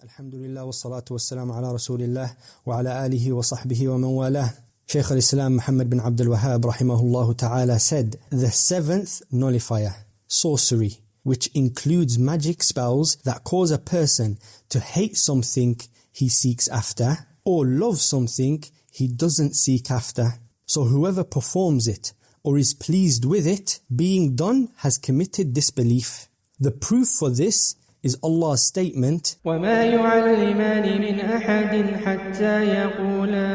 Alhamdulillah wa salatu wa salam ala Rasulillah wa ala alihi wa sahbihi wa man walah. Shaykh al-Islam Muhammad bin Abdul Wahhab rahimahullah ta'ala said, the seventh nullifier, sorcery, which includes magic spells that cause a person to hate something he seeks after or love something he doesn't seek after. So whoever performs it or is pleased with it being done has committed disbelief. The proof for this is Allah's statement, وَمَا يُعَلِّمَانِ مِنْ أَحَدٍ حَتَّى يَقُولَا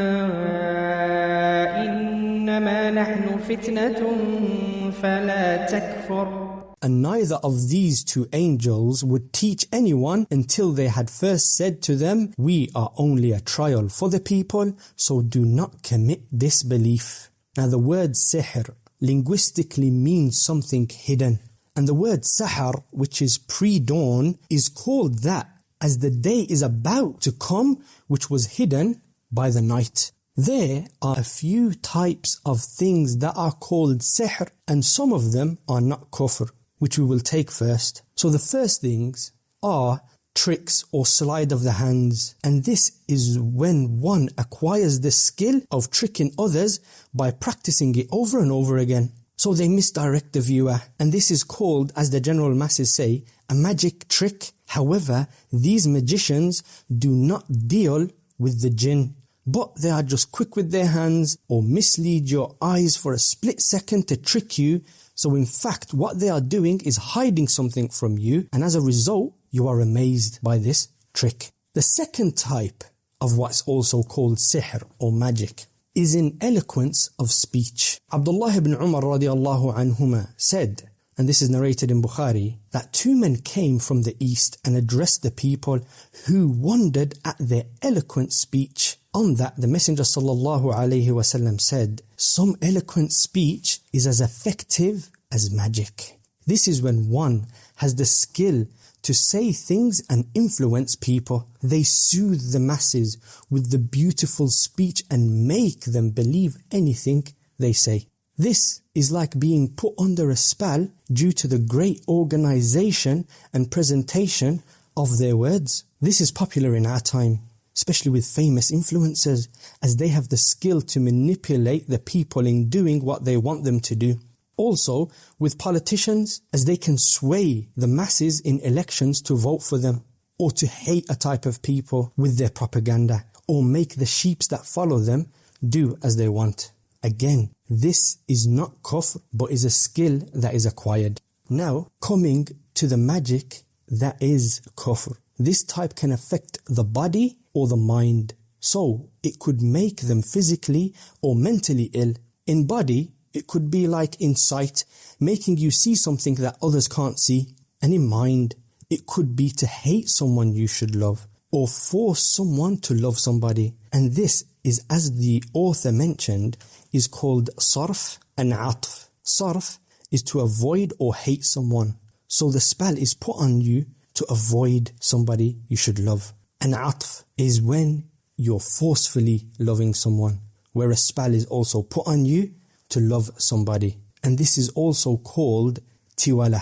إِنَّمَا نَحْنُ فِتْنَةٌ فَلَا تَكْفُرْ. And neither of these two angels would teach anyone until they had first said to them, we are only a trial for the people, so do not commit disbelief. Now the word sihr linguistically means something hidden. And the word sahar, which is pre-dawn, is called that as the day is about to come, which was hidden by the night. There are a few types of things that are called sihr, and some of them are not kufr, which we will take first. So the first things are tricks or sleight of the hands. And this is when one acquires the skill of tricking others by practicing it over and over again. So they misdirect the viewer, and this is called, as the general masses say, a magic trick. However, these magicians do not deal with the jinn, but they are just quick with their hands or mislead your eyes for a split second to trick you. So in fact, what they are doing is hiding something from you, and as a result, you are amazed by this trick. The second type of what's also called sihr or magic is in eloquence of speech. Abdullah ibn Umar radiallahu anhuma said, and this is narrated in Bukhari, that two men came from the east and addressed the people who wondered at their eloquent speech. On that, the Messenger sallallahu alayhi wasallam said, some eloquent speech is as effective as magic. This is when one has the skill to say things and influence people. They soothe the masses with the beautiful speech and make them believe anything they say. This is like being put under a spell due to the great organization and presentation of their words. This is popular in our time, especially with famous influencers, as they have the skill to manipulate the people in doing what they want them to do. Also, with politicians, as they can sway the masses in elections to vote for them, or to hate a type of people with their propaganda, or make the sheep that follow them do as they want. Again, this is not kufr, but is a skill that is acquired. Now, coming to the magic that is kufr. This type can affect the body or the mind. So, it could make them physically or mentally ill. In body, it could be like in sight, making you see something that others can't see. And in mind, it could be to hate someone you should love, or force someone to love somebody. And this is, as the author mentioned, is called sarf and atf. Sarf is to avoid or hate someone. So the spell is put on you to avoid somebody you should love. And atf is when you're forcefully loving someone, where a spell is also put on you to love somebody. And this is also called tiwalah.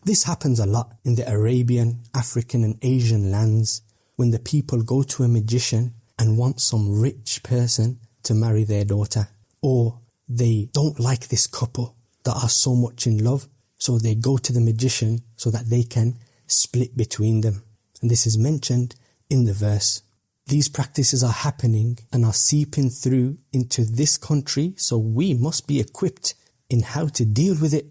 This happens a lot in the Arabian, African and Asian lands, when the people go to a magician and want some rich person to marry their daughter. Or they don't like this couple that are so much in love, so they go to the magician so that they can split between them. And this is mentioned in the verse. These practices are happening and are seeping through into this country, so we must be equipped in how to deal with it.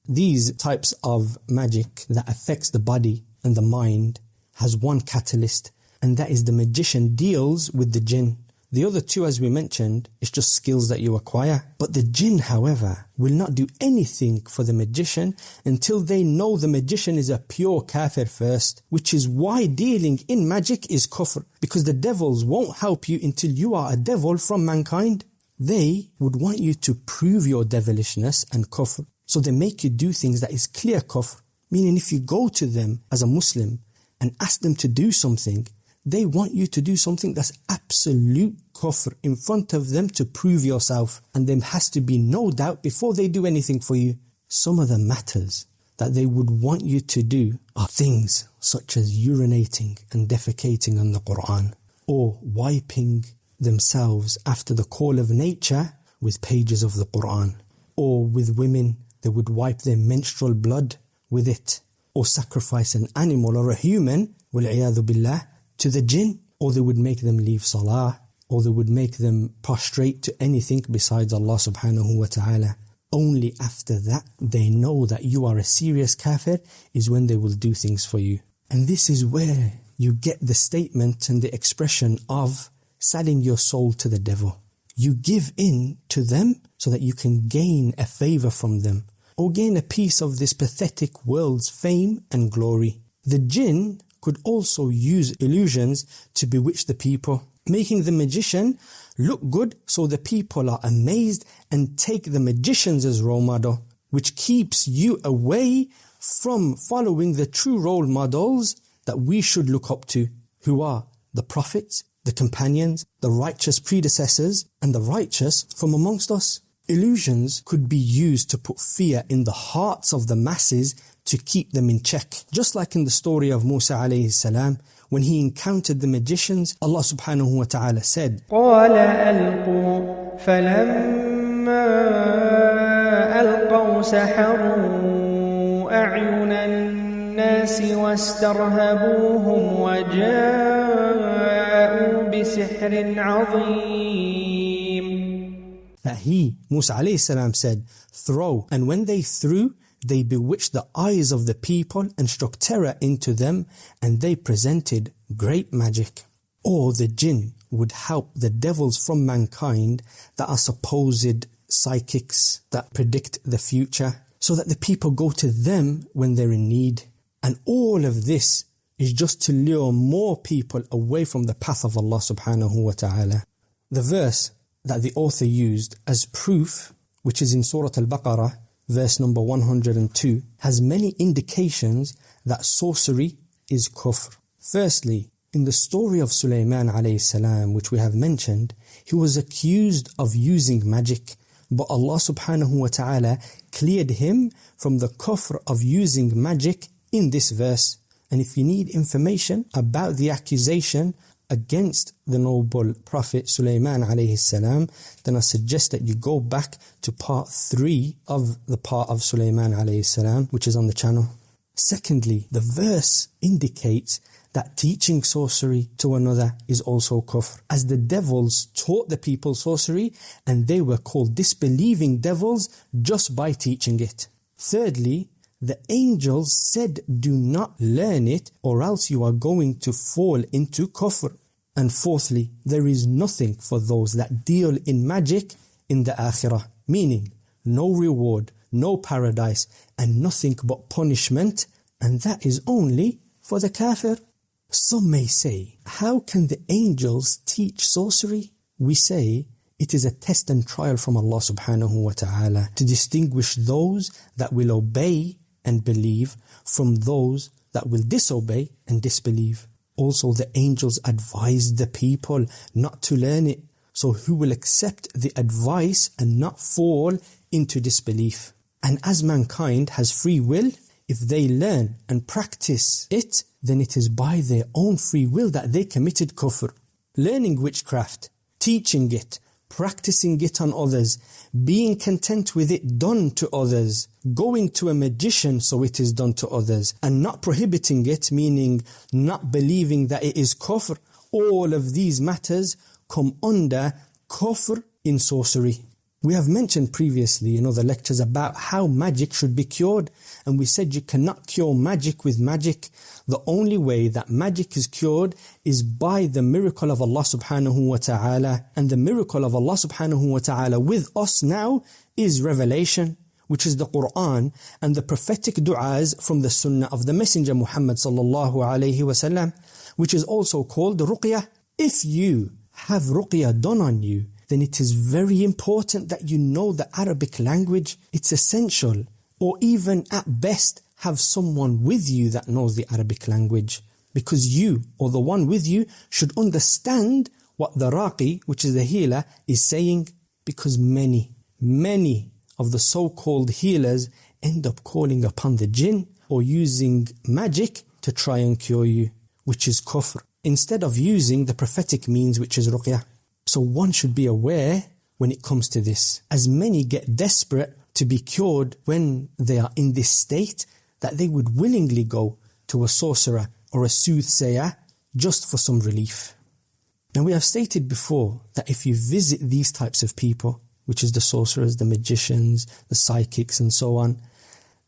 These types of magic that affects the body and the mind has one catalyst, and that is the magician deals with the jinn. The other two, as we mentioned, is just skills that you acquire. But the jinn, however, will not do anything for the magician until they know the magician is a pure kafir first, which is why dealing in magic is kufr, because the devils won't help you until you are a devil from mankind. They would want you to prove your devilishness and kufr, so they make you do things that is clear kufr, meaning if you go to them as a Muslim and ask them to do something, they want you to do something that's absolute kufr in front of them to prove yourself. And there has to be no doubt before they do anything for you. Some of the matters that they would want you to do are things such as urinating and defecating on the Quran, or wiping themselves after the call of nature with pages of the Quran, or with women, they would wipe their menstrual blood with it, or sacrifice an animal or a human, wal-'iyadhu billah, to the jinn, or they would make them leave salah, or they would make them prostrate to anything besides Allah subhanahu wa ta'ala. Only after that they know that you are a serious kafir is when they will do things for you. And this is where you get the statement and the expression of selling your soul to the devil. You give in to them so that you can gain a favor from them, or gain a piece of this pathetic world's fame and glory. The jinn could also use illusions to bewitch the people, making the magician look good so the people are amazed and take the magicians as role model, which keeps you away from following the true role models that we should look up to, who are the prophets, the companions, the righteous predecessors, and the righteous from amongst us. Illusions could be used to put fear in the hearts of the masses to keep them in check. Just like in the story of Musa alayhi salam, when he encountered the magicians, Allah subhanahu wa ta'ala said, قَالَ أَلْقُوا فَلَمَّا أَلْقَوْا سَحَرُوا أَعْيُنَ النَّاسِ وَاسْتَرْهَبُوهُمْ وَجَاءُوا بِسِحْرٍ عَظِيمٍ. That he, Musa alayhi salam, said, throw, and when they threw, they bewitched the eyes of the people and struck terror into them, and they presented great magic. Or the jinn would help the devils from mankind that are supposed psychics that predict the future, so that the people go to them when they're in need. And all of this is just to lure more people away from the path of Allah subhanahu wa ta'ala. The verse that the author used as proof, which is in Surah Al-Baqarah, verse number 102, has many indications that sorcery is kufr. Firstly, in the story of Sulaiman alayhi salam, which we have mentioned, he was accused of using magic, but Allah subhanahu wa ta'ala cleared him from the kufr of using magic in this verse. And if you need information about the accusation against the noble Prophet Sulaiman alayhi salam, then I suggest that you go back to part 3 of the part of Sulaiman alayhi salam, which is on the channel. Secondly, the verse indicates that teaching sorcery to another is also kufr, as the devils taught the people sorcery and they were called disbelieving devils just by teaching it. Thirdly, the angels said, do not learn it or else you are going to fall into kufr. And fourthly, there is nothing for those that deal in magic in the akhirah, meaning no reward, no paradise, and nothing but punishment, and that is only for the kafir. Some may say, how can the angels teach sorcery? We say, it is a test and trial from Allah subhanahu wa ta'ala to distinguish those that will obey and believe from those that will disobey and disbelieve. Also, the angels advised the people not to learn it. So who will accept the advice and not fall into disbelief? And as mankind has free will, if they learn and practice it, then it is by their own free will that they committed kufr. Learning witchcraft, teaching it, practicing it on others, being content with it done to others, going to a magician so it is done to others, and not prohibiting it, meaning not believing that it is kufr, all of these matters come under kufr in sorcery. We have mentioned previously in other lectures about how magic should be cured, and we said you cannot cure magic with magic. The only way that magic is cured is by the miracle of Allah subhanahu wa ta'ala, and the miracle of Allah subhanahu wa ta'ala with us now is revelation, which is the Quran and the prophetic du'as from the Sunnah of the Messenger Muhammad sallallahu alayhi wasallam, which is also called ruqyah. If you have ruqyah done on you, then it is very important that you know the Arabic language. It's essential, or even at best have someone with you that knows the Arabic language, because you or the one with you should understand what the raqi, which is the healer, is saying, because many of the so-called healers end up calling upon the jinn or using magic to try and cure you, which is kufr, instead of using the prophetic means, which is ruqyah. So one should be aware when it comes to this, as many get desperate to be cured when they are in this state that they would willingly go to a sorcerer or a soothsayer just for some relief. Now, we have stated before that if you visit these types of people, which is the sorcerers, the magicians, the psychics and so on,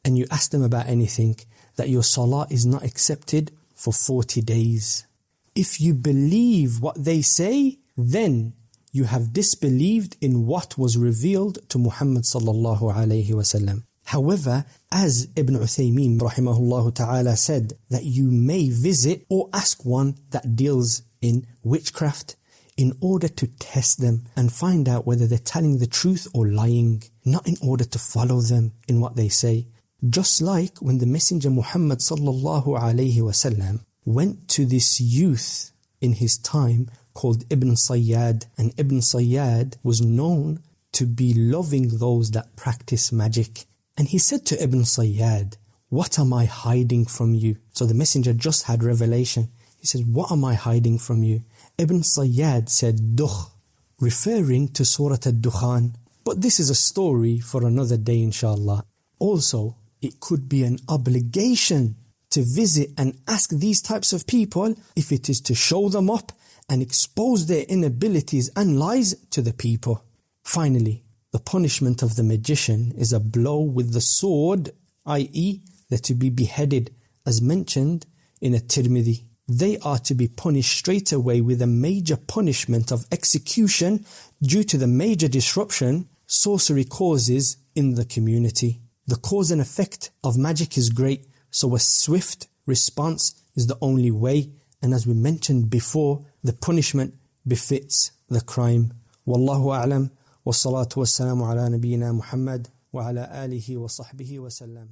and you ask them about anything, that your salah is not accepted for 40 days. If you believe what they say, then you have disbelieved in what was revealed to Muhammad sallallahu alayhi wasallam. However, as Ibn Uthaymeen rahimahullah ta'ala said, that you may visit or ask one that deals in witchcraft in order to test them and find out whether they're telling the truth or lying, not in order to follow them in what they say. Just like when the Messenger Muhammad sallallahu alayhi wasallam went to this youth in his time called Ibn Sayyad, and Ibn Sayyad was known to be loving those that practice magic. And he said to Ibn Sayyad, "What am I hiding from you?" So the messenger just had revelation. He said, "What am I hiding from you?" Ibn Sayyad said, "Dukh," referring to Surah Ad-Dukhan. But this is a story for another day, inshallah. Also, it could be an obligation to visit and ask these types of people if it is to show them up and expose their inabilities and lies to the people. Finally, the punishment of the magician is a blow with the sword, i.e. they're to be beheaded, as mentioned in a Tirmidhi. They are to be punished straight away with a major punishment of execution due to the major disruption sorcery causes in the community. The cause and effect of magic is great, so a swift response is the only way, and as we mentioned before, the punishment befits the crime. Wallahu a'lam, wa salatu wa salamu ala nabiyyina Muhammad wa ala alihi wa sahbihi wa sallam.